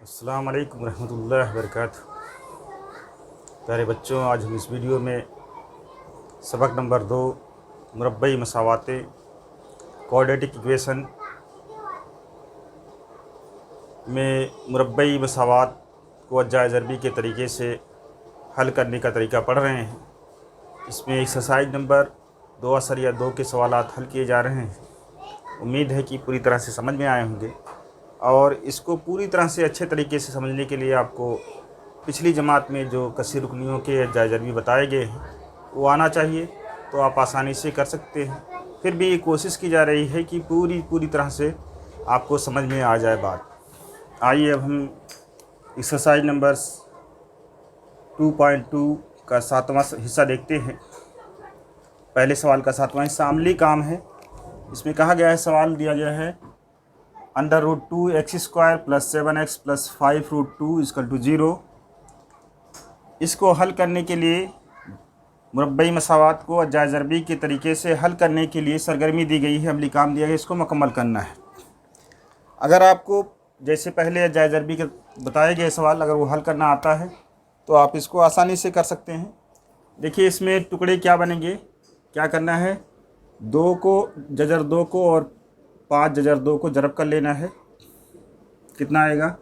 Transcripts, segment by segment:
अस्सलाम वालेकुम रहमतुल्लाहि वबरकातुहू। प्यारे बच्चों, आज हम इस वीडियो में सबक नंबर 2 मुरब्बई मसावातें क्वाड्रेटिक इक्वेशन में मुरब्बई मसावात को अज्जाए ज़रबी के तरीके से हल करने का तरीका पढ़ रहे हैं। इसमें एक्सरसाइज नंबर 2 असरिया 2 के सवालात हल किए जा रहे हैं। उम्मीद है कि पूरी तरह से समझ में आए होंगे और इसको पूरी तरह से अच्छे तरीके से समझने के लिए आपको पिछली जमात में जो कसी रुकनियों के अज्जाए ज़रबी बताए गए हैं वो आना चाहिए, तो आप आसानी से कर सकते हैं। फिर भी कोशिश की जा रही है कि पूरी तरह से आपको समझ में आ जाए बात। आइए अब हम एक्सरसाइज नंबर 2.2 का 7वां हिस्सा देखते हैं। पहले सवाल का 7वां हिस्सा अमली काम है। इसमें कहा गया है, सवाल दिया गया है √2x² + 7x + 5√2 = 0। इसको हल करने के लिए मुरब्बई मसावात को अज्जाए ज़रबी के तरीके से हल करने के लिए सरगर्मी दी गई है, अमली काम दिया गया है, इसको मुकम्मल करना है। अगर आपको जैसे पहले अज्जाए ज़रबी के बताए गए सवाल अगर वो हल करना आता है तो आप इसको आसानी से कर सकते हैं। देखिए इसमें टुकड़े क्या बनेंगे, क्या करना है, 2 को जजर 2 को और 5 जजर 2 को ज़रब कर लेना है। कितना आएगा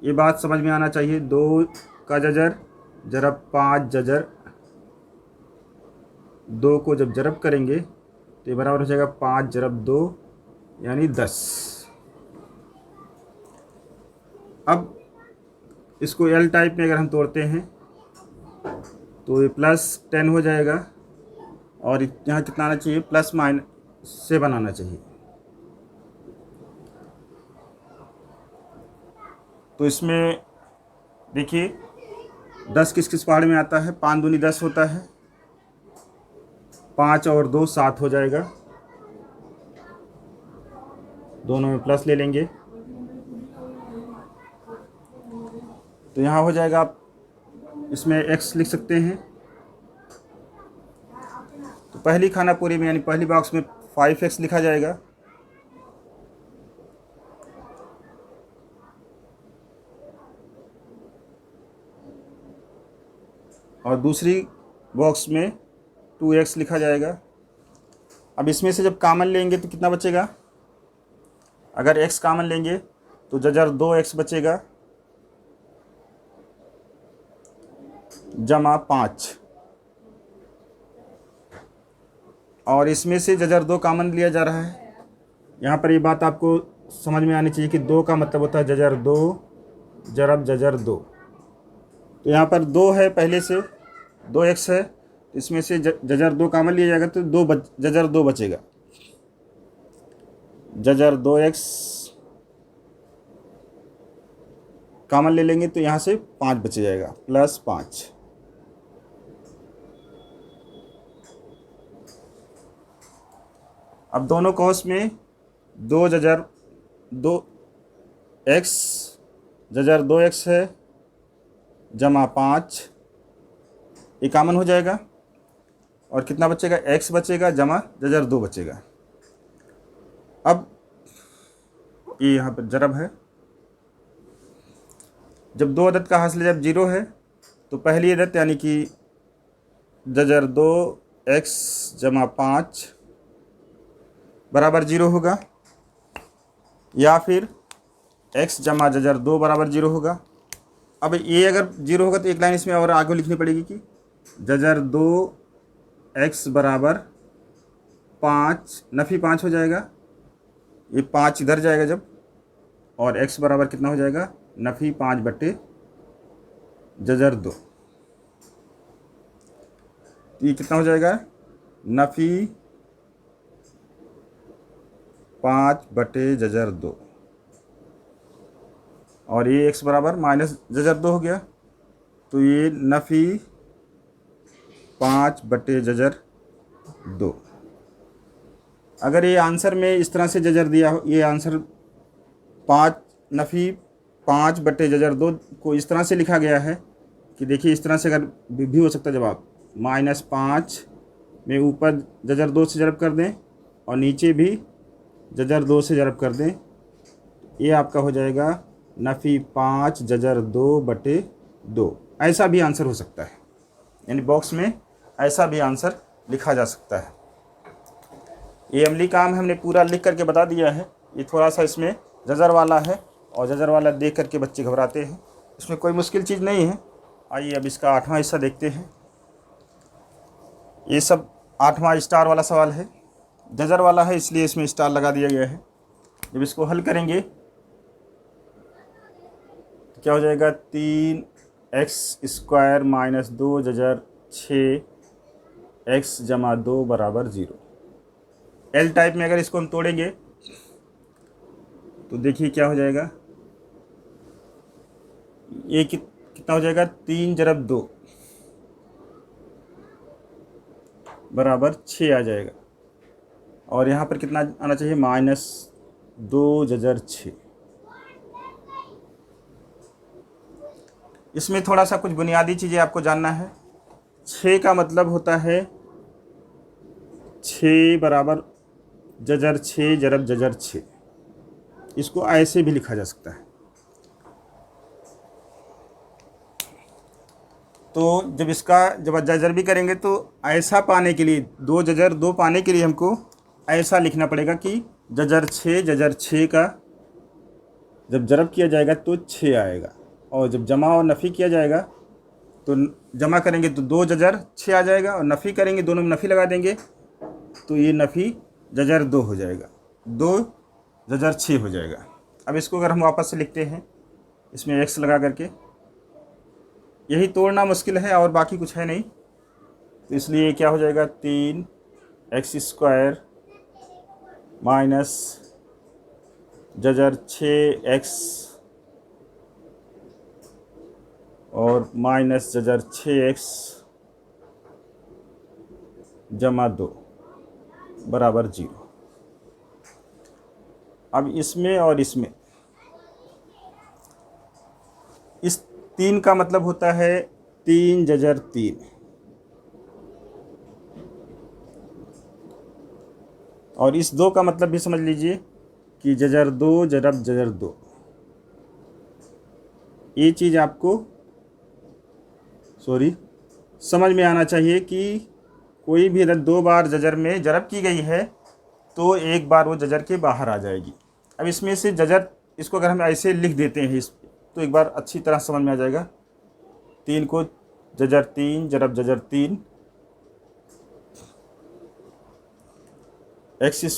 ये बात समझ में आना चाहिए। 2 का जजर ज़रब 5 जजर 2 को जब ज़रब करेंगे तो ये बराबर हो जाएगा 5 ज़रब 2 यानी 10। अब इसको एल टाइप में अगर हम तोड़ते हैं तो ये +10 हो जाएगा और यहाँ कितना आना चाहिए, +7 आना चाहिए। तो इसमें देखिए 10 किस किस पहाड़ में आता है, 5 दूनी 10 होता है, 5 और 2 7 हो जाएगा, दोनों में प्लस ले लेंगे तो यहाँ हो जाएगा। आप इसमें x लिख सकते हैं। तो पहली खाना पूरी में यानी पहली बॉक्स में 5x लिखा जाएगा और दूसरी बॉक्स में 2x लिखा जाएगा। अब इसमें से जब कामन लेंगे तो कितना बचेगा, अगर x कामन लेंगे तो जजर 2x बचेगा जमा 5 और इसमें से जजर 2 कामन लिया जा रहा है। यहाँ पर ये बात आपको समझ में आनी चाहिए कि 2 का मतलब होता है जजर 2 ज़रब जजर 2। तो यहाँ पर 2 है, पहले से 2x है, इसमें से जजर 2 कामन लिया जाएगा तो जजर 2 बचेगा। जजर 2x कामन ले लेंगे तो यहाँ से 5 बच जाएगा, +5। अब दोनों कौस में 2 जजर 2x जजर 2x है जमा 5, ये कामन हो जाएगा और कितना बचेगा, x बचेगा जमा जजर 2 बचेगा। अब ये यहाँ पर ज़रब है, जब 2 अदद का हासिल जब 0 है तो पहली अदद यानी कि जजर 2x जमा 5 बराबर 0 होगा, या फिर x जमा जजर 2 बराबर 0 होगा। अब ये अगर 0 होगा तो एक लाइन इसमें और आगे लिखनी पड़ेगी कि जजर 2x बराबर 5, नफ़ी 5 हो जाएगा, ये 5 इधर जाएगा जब, और x बराबर कितना हो जाएगा, नफ़ी 5 बटे जजर 2। तो ये कितना हो जाएगा, नफ़ी 5 बटे जजर 2 और ये x बराबर माइनस जजर 2 हो गया, तो ये नफ़ी 5 बटे जजर 2। अगर ये आंसर में इस तरह से जजर दिया हो, ये आंसर 5 नफ़ी 5 बटे जजर 2 को इस तरह से लिखा गया है कि देखिए इस तरह से अगर भी हो सकता है जवाब, -5 में ऊपर जजर 2 से ज़रब कर दें और नीचे भी जजर 2 से ज़रब कर दें, ये आपका हो जाएगा नफ़ी 5 जजर 2/2, ऐसा भी आंसर हो सकता है। यानी बॉक्स में ऐसा भी आंसर लिखा जा सकता है। ये अमली काम हमने पूरा लिख करके बता दिया है। ये थोड़ा सा इसमें जजर वाला है और जजर वाला देख करके बच्चे घबराते हैं। इसमें कोई मुश्किल चीज़ नहीं है। आइए अब इसका 8वां हिस्सा देखते हैं। ये सब 8वां स्टार वाला सवाल है, जजर वाला है इसलिए इसमें स्टार लगा दिया गया है। जब इसको हल करेंगे तो क्या हो जाएगा, 3x² - 2 Jhajjar 6x + 2 = 0। L type में अगर इसको हम तोड़ेंगे तो देखिए क्या हो जाएगा, ये कितना हो जाएगा, 3 × 2 = 6 आ जाएगा। और यहाँ पर कितना आना चाहिए, -2 जजर 6। इसमें थोड़ा सा कुछ बुनियादी चीज़ें आपको जानना है। 6 का मतलब होता है 6 = जजर 6 × जजर 6। इसको ऐसे भी लिखा जा सकता है। तो जब जजर भी करेंगे तो ऐसा पाने के लिए 2 जजर 2 पाने के लिए हमको ऐसा लिखना पड़ेगा कि जजर 6 का जब जरब किया जाएगा तो 6 आएगा, और जब जमा और नफ़ी किया जाएगा तो जमा करेंगे तो 2 जजर 6 आ जाएगा, और नफ़ी करेंगे दोनों में नफ़ी लगा देंगे तो ये नफ़ी जजर 2 हो जाएगा, 2 जजर 6 हो जाएगा। अब इसको अगर हम वापस से लिखते हैं इसमें x लगा करके, यही तोड़ना मुश्किल है और बाकी कुछ है नहीं, तो इसलिए क्या हो जाएगा, 3x² - जजर 6x और माइनस जजर 6x + 2 = 0। अब इसमें और इसमें इस 3 का मतलब होता है 3 जजर 3, और इस 2 का मतलब भी समझ लीजिए कि जजर 2 × जजर 2। ये चीज़ आपको समझ में आना चाहिए कि कोई भी अगर 2 बार जजर में जरब की गई है तो एक बार वो जजर के बाहर आ जाएगी। अब इसमें से जजर, इसको अगर हम ऐसे लिख देते हैं तो एक बार अच्छी तरह समझ में आ जाएगा। 3 को Jhajjar 3 × Jhajjar 3, x² -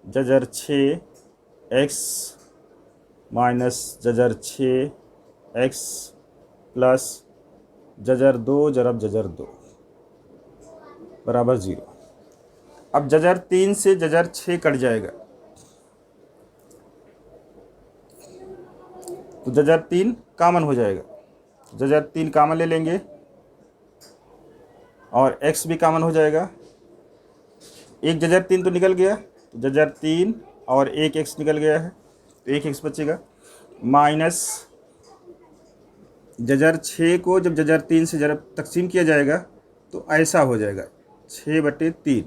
Jhajjar 6x - Jhajjar 6x plus Jhajjar 2 × Jhajjar 2 = 0। अब जजर 3 से जजर 6 कट जाएगा तो जजर 3 कामन हो जाएगा। जजर 3 कामन ले लेंगे और x भी कामन हो जाएगा। एक जजर 3 तो निकल गया, तो जजर 3 और एक x निकल गया है तो एक x बचेगा, माइनस जजर 6 को जब जजर 3 से जब तकसीम किया जाएगा तो ऐसा हो जाएगा 6/3,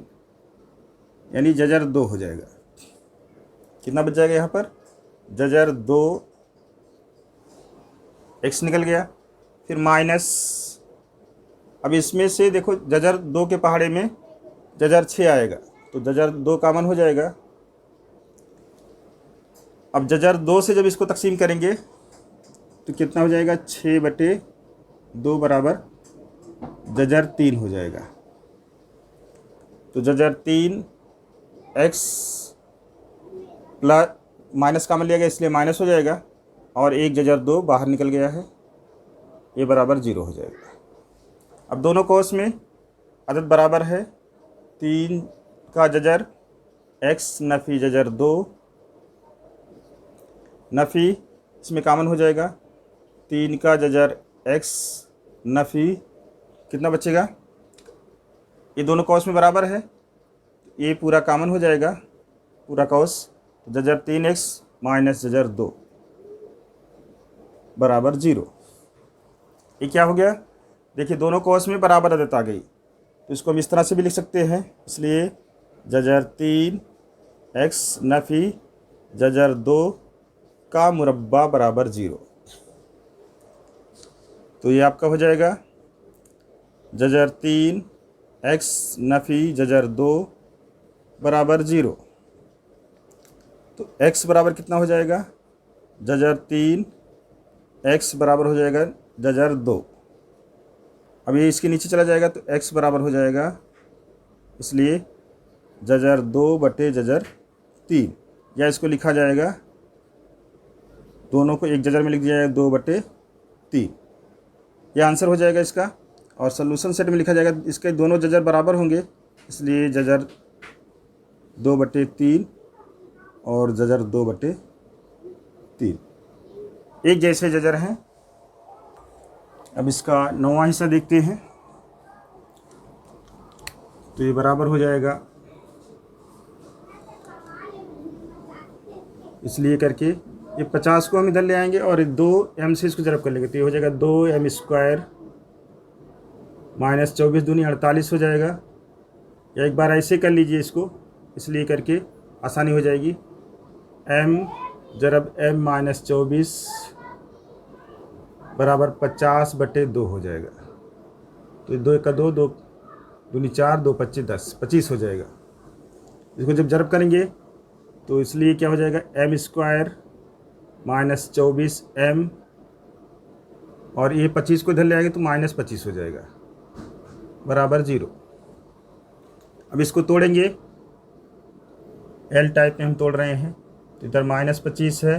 यानी जजर 2 हो जाएगा। कितना बच जाएगा यहाँ पर, जजर 2 x निकल गया, फिर माइनस, अब इसमें से देखो जजर 2 के पहाड़े में जजर 6 आएगा तो जजर 2 कामन हो जाएगा। अब जजर 2 से जब इसको तकसीम करेंगे तो कितना हो जाएगा, 6/2 बराबर जजर 3 हो जाएगा। तो जजर 3 x प्लस माइनस कामन लिया गया इसलिए माइनस हो जाएगा, और एक जजर 2 बाहर निकल गया है, ये बराबर 0 हो जाएगा। अब दोनों कोस में अदद बराबर है, 3 का जजर x नफ़ी जजर 2, नफ़ी इसमें कामन हो जाएगा, 3 का जजर x नफ़ी कितना बचेगा, ये दोनों कौस में बराबर है, ये पूरा कामन हो जाएगा पूरा कौस, जजर 3x माइनस जजर 2 बराबर 0। ये क्या हो गया, देखिए दोनों कौस में बराबर अदद आ गई, तो इसको हम इस तरह से भी लिख सकते हैं। इसलिए जजर 3x नफ़ी जजर 2 का मुरब्बा बराबर 0। तो ये आपका हो जाएगा जजर 3 x नफ़ी जजर 2 बराबर 0। तो x बराबर कितना हो जाएगा, जजर 3 x बराबर हो जाएगा जजर 2। अब ये इसके नीचे चला जाएगा तो x बराबर हो जाएगा, इसलिए जजर 2 बटे जजर 3, या इसको लिखा जाएगा, दोनों को एक जजर में लिख दिया जाएगा 2 बटे 3। यह आंसर हो जाएगा इसका। और सॉल्यूशन सेट में लिखा जाएगा, इसके दोनों जजर बराबर होंगे, इसलिए जजर 2 बटे 3 और जजर 2 बटे 3 एक जैसे जजर हैं। अब इसका 9वां हिस्सा देखते हैं। तो ये बराबर हो जाएगा, इसलिए करके ये 50 को हम इधर ले आएंगे और 2m से इसको जरब कर लेंगे, तो ये हो जाएगा 2m स्क्वायर माइनस 24 दूनी 48 हो जाएगा। या एक बार ऐसे कर लीजिए इसको, इसलिए करके आसानी हो जाएगी। m जरब m माइनस 24 बराबर 50 बटे 2 हो जाएगा। तो 2 का 2, 2 दूनी 4, 2 25 10, 25 हो जाएगा। इसको जब जरब करेंगे तो इसलिए क्या हो जाएगा, m स्क्वायर माइनस 24m, और ये 25 को इधर ले आएंगे तो माइनस 25 हो जाएगा बराबर 0। अब इसको तोड़ेंगे, एल टाइप में हम तोड़ रहे हैं, तो इधर माइनस 25 है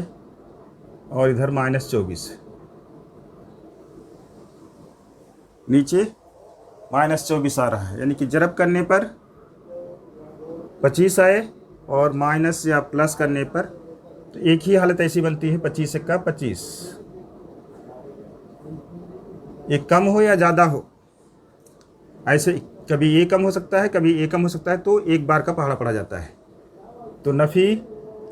और इधर माइनस 24 है, नीचे माइनस 24 आ रहा है, यानी कि जरब करने पर 25 आए और माइनस या प्लस करने पर, तो एक ही हालत ऐसी बनती है 25 का 25, ये कम हो या ज़्यादा हो, ऐसे कभी ये कम हो सकता है कभी ये कम हो सकता है, तो एक बार का पहाड़ा पड़ा जाता है। तो नफ़ी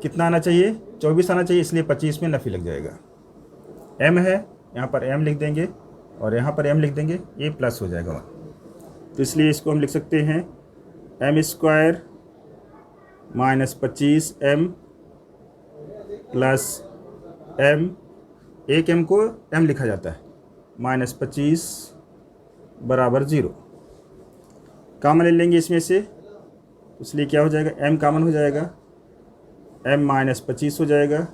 कितना आना चाहिए, 24 आना चाहिए, इसलिए 25 में नफ़ी लग जाएगा। m है, यहाँ पर m लिख देंगे और यहाँ पर m लिख देंगे, ये प्लस हो जाएगा 1। तो इसलिए इसको हम लिख सकते हैं m square minus 25m plus m, एक m को m लिखा जाता है, माइनस 25 बराबर 0। कॉमन ले लेंगे इसमें से, इसलिए क्या हो जाएगा, m कॉमन हो जाएगा, m माइनस 25 हो जाएगा,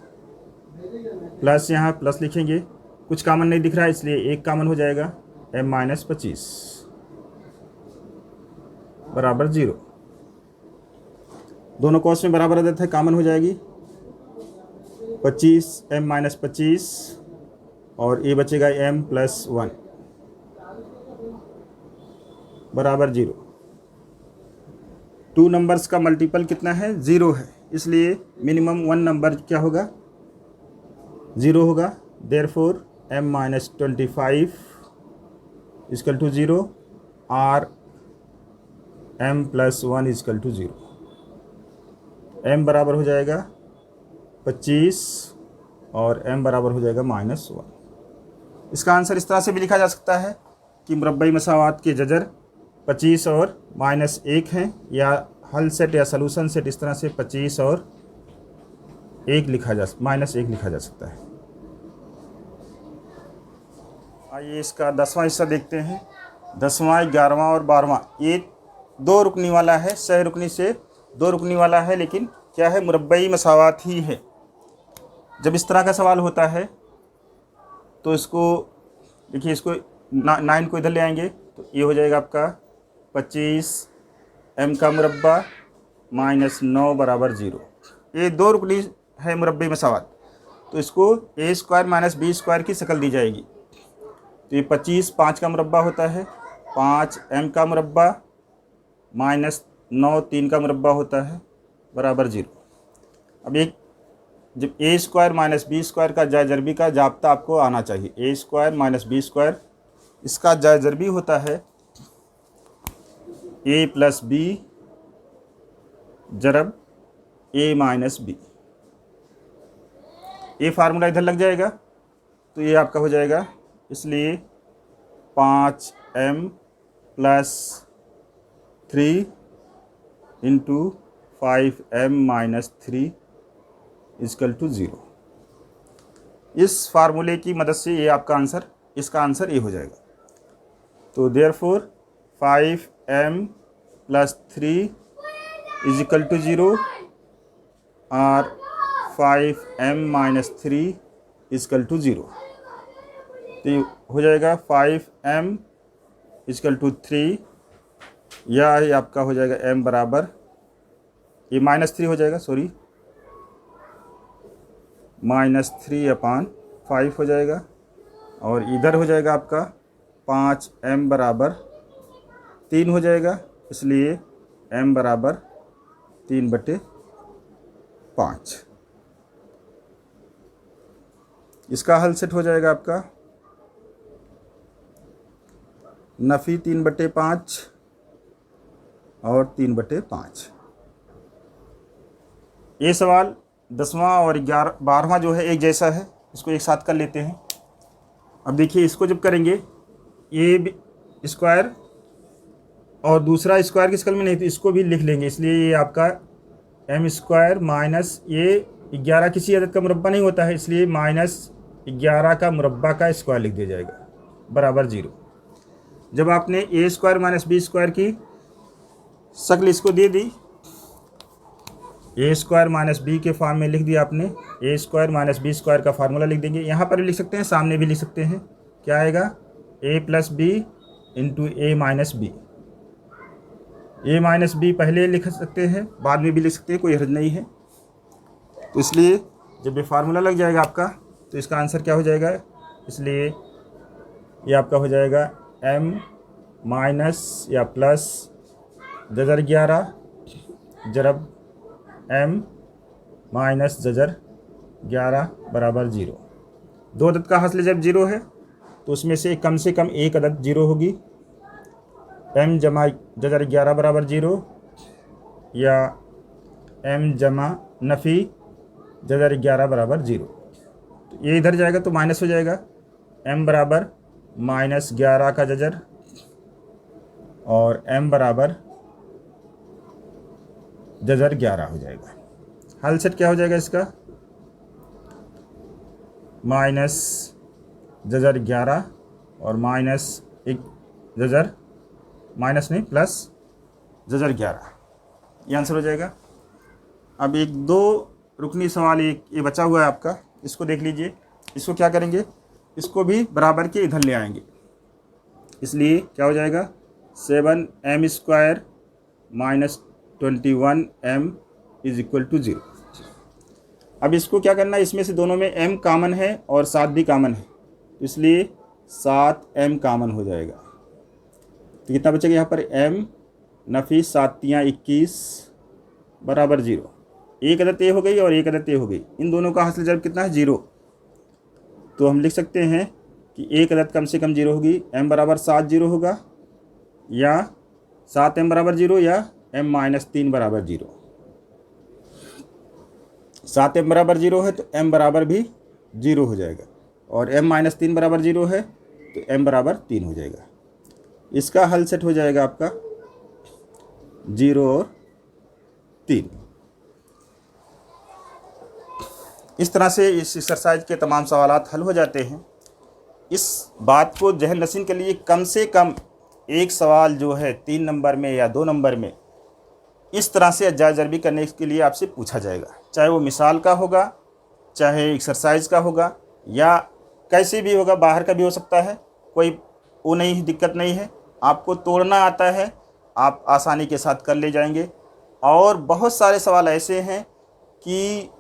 प्लस यहाँ प्लस लिखेंगे, कुछ कॉमन नहीं दिख रहा है इसलिए एक कॉमन हो जाएगा, m माइनस 25 बराबर 0। दोनों कॉस में बराबर आदत है, कॉमन हो जाएगी 25 m माइनस 25 और ये बचेगा m प्लस 1 बराबर 0। 2 नंबर्स का मल्टीपल कितना है, 0 है, इसलिए मिनिमम 1 नंबर क्या होगा, 0 होगा। Therefore m minus 25 equal to 0 और m plus 1 equal to 0। m बराबर हो जाएगा 25 और m बराबर हो जाएगा माइनस 1। इसका आंसर इस तरह से भी लिखा जा सकता है कि मुरब्बई मसावात के जजर 25 और माइनस 1 हैं, या हल सेट या सलूशन सेट इस तरह से 25 और माइनस 1 लिखा जा सकता है। आइए इसका 10वां हिस्सा देखते हैं। 10वां, 11वां और 12वां, ये 2 रुकनी वाला है, सह रुकनी से 2 रुकनी वाला है, लेकिन क्या है, मुरब्बई मसावात ही है। जब इस तरह का सवाल होता है तो इसको देखिए, इसको 9 को इधर ले आएंगे तो ये हो जाएगा आपका 25 m का मुरब्बा माइनस 9 बराबर 0। ये 2 रुकनी है मुरब्बई मसावात, तो इसको a square minus b square की शक्ल दी जाएगी। तो ये 25 5 का मुरब्बा होता है, 5 m का मुरब्बा माइनस 9 3 का मुरब्बा होता है बराबर 0। अब एक जब a square minus B square का जाय ज़रबी का जाब्ता आपको आना चाहिए। a square minus B square, इसका जाय ज़रबी होता है a प्लस बी जरब a माइनस बी। ये फार्मूला इधर लग जाएगा तो ये आपका हो जाएगा, इसलिए 5m plus 3 into 5m minus 3 equal to 0। इस फार्मूले की मदद से ये आपका आंसर, इसका आंसर ए हो जाएगा। तो देयरफॉर 5m + 3 इजकल टू 0 और 5m - 3 इजकल टू 0। तो ये हो जाएगा 5m इजकल टू 3, या ये आपका हो जाएगा m बराबर, ये -3 हो जाएगा, सॉरी, -3/5 हो जाएगा। और इधर हो जाएगा आपका 5m बराबर 3 हो जाएगा, इसलिए m बराबर 3/5। इसका हल सेट हो जाएगा आपका नफ़ी 3/5 और 3/5। ये सवाल 10वां और 12वां जो है एक जैसा है, इसको एक साथ कर लेते हैं। अब देखिए, इसको जब करेंगे ये स्क्वायर और दूसरा स्क्वायर की शक्ल में नहीं, तो इसको भी लिख लेंगे, इसलिए ये आपका m² माइनस ये 11 किसी अदद का मुरब्बा नहीं होता है, इसलिए -11 का मुरब्बा का स्क्वायर लिख दिया जाएगा बराबर 0। जब आपने a² - b² की शक्ल इसको दे दी, a² - b के फॉर्म में लिख दिया आपने, a² - b² का फार्मूला लिख देंगे। यहाँ पर भी लिख सकते हैं, सामने भी लिख सकते हैं। क्या आएगा? a + b × a - b। a - b पहले लिख सकते हैं, बाद में भी लिख सकते हैं, कोई हर्ज नहीं है। तो इसलिए जब ये फार्मूला लग जाएगा आपका, तो इसका आंसर क्या हो जाएगा? इसलिए ये आपका हो जाएगा m - या प्लस जजर 11 ज़रब m - जजर 11 बराबर 0। दो अदद का हासिल जब 0 है तो उसमें से कम एक अदद 0 होगी। m जमा जजर 11 बराबर 0, या m जमा नफ़ी जजर 11 बराबर 0। तो ये इधर जाएगा तो माइनस हो जाएगा, m बराबर -11 का जजर और m बराबर जजर 11 हो जाएगा। हल सेट क्या हो जाएगा इसका? माइनस जजर 11 और माइनस एक जजर, माइनस नहीं प्लस जजर 11, ये आंसर हो जाएगा। अब एक दो रुकनी सवाल ये बचा हुआ है आपका, इसको देख लीजिए। इसको क्या करेंगे? इसको भी बराबर के इधर ले आएंगे, इसलिए क्या हो जाएगा? 7m² - 21m = 0। अब इसको क्या करना है? इसमें से दोनों में m कॉमन है और 7 भी कॉमन है, इसलिए 7m कॉमन हो जाएगा। तो कितना बचेगा यहाँ पर? m नफ़ी 7 × 21 बराबर 0। एक अदद a हो गई और एक अदद a हो गई, इन दोनों का हासिल जब कितना है? 0। तो हम लिख सकते हैं कि एक अदद कम से कम 0 होगी, m बराबर 7 0 होगा, या 7m बराबर 0, या m - 3 बराबर 0। 7m बराबर 0 है तो m बराबर भी 0 हो जाएगा, और m - 3 बराबर 0 है तो m बराबर 3 हो जाएगा। इसका हल सेट हो जाएगा आपका 0 और 3। इस तरह से इस एक्सरसाइज के तमाम सवालात हल हो जाते हैं। इस बात को जहन नशीन के लिए, कम से कम एक सवाल जो है 3 नंबर में या 2 नंबर में इस तरह से अज्जा ज़रबी करने के लिए आपसे पूछा जाएगा, चाहे वो मिसाल का होगा, चाहे एक्सरसाइज का होगा, या कैसे भी होगा, बाहर का भी हो सकता है, कोई वो नहीं, दिक्कत नहीं है। आपको तोड़ना आता है, आप आसानी के साथ कर ले जाएंगे। और बहुत सारे सवाल ऐसे हैं कि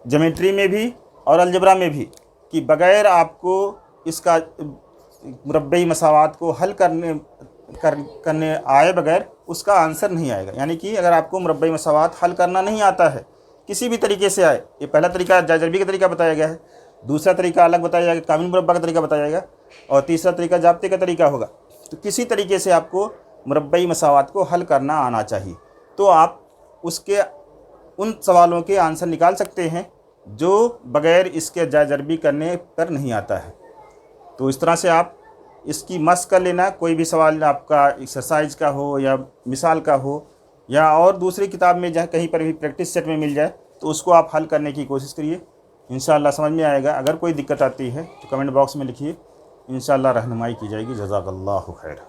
ज्योमेट्री में भी और अलजबरा में भी, कि बग़ैर आपको इसका मुरब्बई मसावात को हल करने आए बगैर उसका आंसर नहीं आएगा। यानी कि अगर आपको मुरब्बई मसावात हल करना नहीं आता है, किसी भी तरीके से आए, ये पहला तरीका ज़रबी का तरीका बताया गया है, दूसरा तरीका अलग बताया जाएगा, कामिल मुरब्बा का तरीका बताया जाएगा, और तीसरा तरीका जाब्ते का तरीका होगा। तो किसी तरीके से आपको मुरब्बई मसावात को हल करना आना चाहिए, तो आप उसके उन सवालों के आंसर निकाल सकते हैं जो बग़ैर इसके ज़रबी करने पर नहीं आता है। तो इस तरह से आप इसकी मश्क कर लेना। कोई भी सवाल आपका एक्सरसाइज का हो या मिसाल का हो, या और दूसरी किताब में जहाँ कहीं पर भी प्रैक्टिस सेट में मिल जाए, तो उसको आप हल करने की कोशिश करिए, इंशाअल्लाह समझ में आएगा। अगर कोई दिक्कत आती है तो कमेंट बॉक्स में लिखिए, इंशाअल्लाह रहनुमाई की जाएगी। जज़ाकल्लाहु खैर।